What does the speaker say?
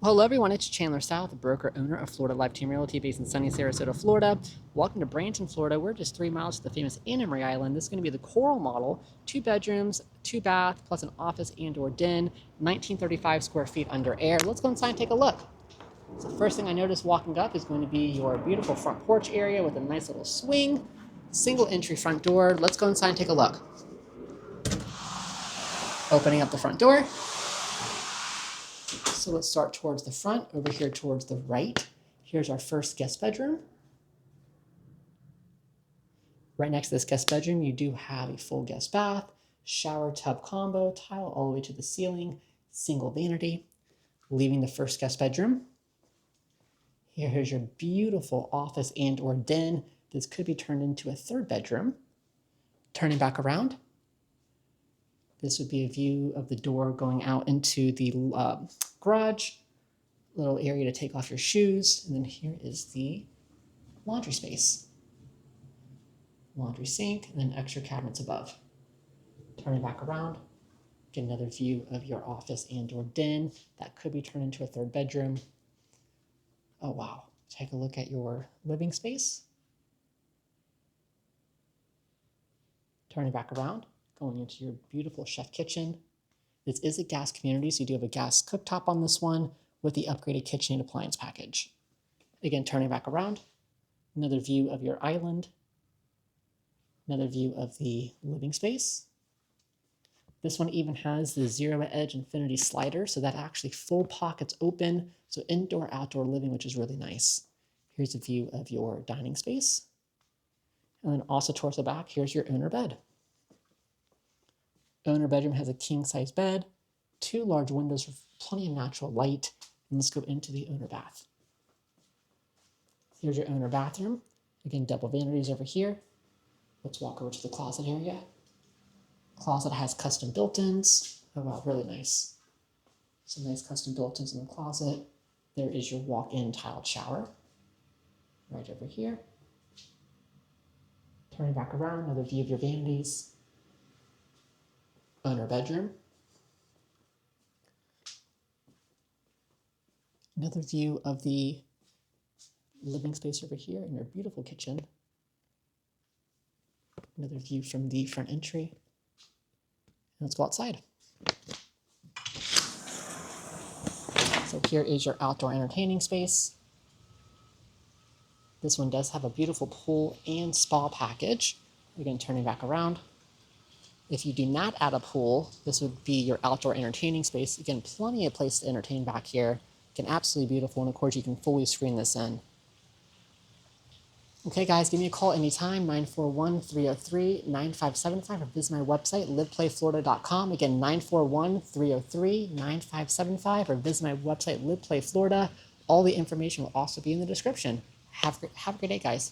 Well, hello everyone, it's Chandler South, broker owner of Florida Lifetime Realty based in sunny Sarasota, Florida. Welcome to Bradenton, Florida. We're just 3 miles to the famous Amenity Island. This is going to be the Coral model, 2 bedrooms, 2 bath, plus an office and/or den, 1935 square feet under air. Let's go inside and take a look. So the first thing I noticed walking up is going to be your beautiful front porch area with a nice little swing, single entry front door. Let's go inside and take a look. Opening up the front door. So let's start towards the front, over here towards the right. Here's our first guest bedroom. Right next to this guest bedroom, you do have a full guest bath, shower tub combo, tile all the way to the ceiling, single vanity. Leaving the first guest bedroom. Here's your beautiful office and or den. This could be turned into a third bedroom. Turning back around. This would be a view of the door going out into the garage, little area to take off your shoes, and then here is the laundry space. Laundry sink, and then extra cabinets above. Turning back around, get another view of your office and or den. That could be turned into a third bedroom. Oh wow, take a look at your living space. Turning back around. Going into your beautiful chef kitchen. This is a gas community, so you do have a gas cooktop on this one with the upgraded kitchen and appliance package. Again, turning back around, another view of your island, another view of the living space. This one even has the Zero Edge Infinity slider, so that actually full pockets open, so indoor, outdoor living, which is really nice. Here's a view of your dining space. And then also towards the back, here's your owner bed. Owner bedroom has a king-size bed, 2 large windows with plenty of natural light, and let's go into the owner bath. Here's your owner bathroom. Again, double vanities over here. Let's walk over to the closet area. Closet has custom built-ins. Oh wow, really nice. Some nice custom built-ins in the closet. There is your walk-in tiled shower. Right over here. Turning back around, another view of your vanities. Owner bedroom. Another view of the living space over here in your beautiful kitchen. Another view from the front entry. Let's go outside. So here is your outdoor entertaining space. This one does have a beautiful pool and spa package. Again, turning back around. If you do not add a pool, this would be your outdoor entertaining space. Again, plenty of place to entertain back here. Again, absolutely beautiful, and of course you can fully screen this in. Okay guys, give me a call anytime, 941-303-9575, or visit my website, liveplayflorida.com. Again, 941-303-9575, or visit my website, liveplayflorida. All the information will also be in the description. Have a great day, guys.